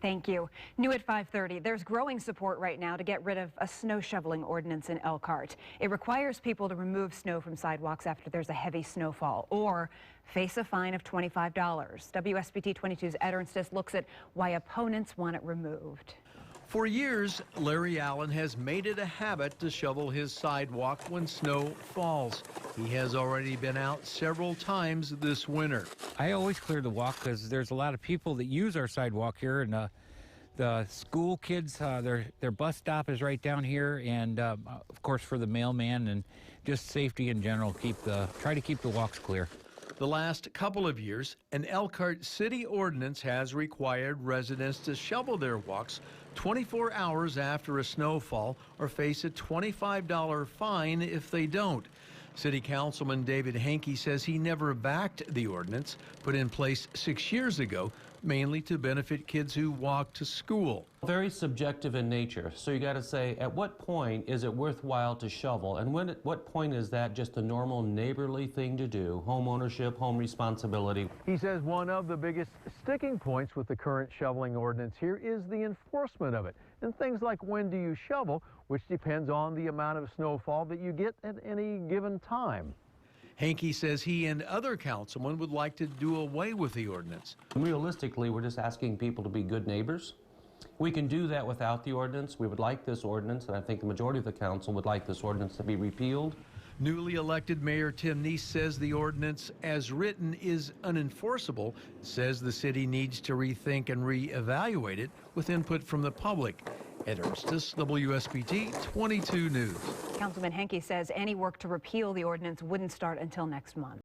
Thank you. New at 5:30, there's growing support right now to get rid of a snow shoveling ordinance in Elkhart. It requires people to remove snow from sidewalks after there's a heavy snowfall or face a fine of $25. WSBT 22's Ed Ernstis looks at why opponents want it removed. For years, Larry Allen has made it a habit to shovel his sidewalk when snow falls. He has already been out several times this winter. I always clear the walk because there's a lot of people that use our sidewalk here, and the school kids, their bus stop is right down here, and of course for the mailman and just safety in general, try to keep the walks clear. The last couple of years, an Elkhart city ordinance has required residents to shovel their walks 24 hours after a snowfall or face a $25 fine if they don't. City Councilman David Hankey says he never backed the ordinance put in place 6 years ago, mainly to benefit kids who walk to school. Very subjective in nature. So you got to say, at what point is it worthwhile to shovel? And at what point is that just a normal neighborly thing to do? Home ownership, home responsibility. He says one of the biggest sticking points with the current shoveling ordinance here is the enforcement of it. And things like when do you shovel, which depends on the amount of snowfall that you get at any given time. Hankey says he and other councilmen would like to do away with the ordinance. Realistically, we're just asking people to be good neighbors. We can do that without the ordinance. We would like this ordinance, and I think the majority of the council would like this ordinance to be repealed. Newly elected Mayor Tim Neese says the ordinance as written is unenforceable, says the city needs to rethink and reevaluate it with input from the public. Ed Ernstis, WSBT 22 News. Councilman Hankey says any work to repeal the ordinance wouldn't start until next month.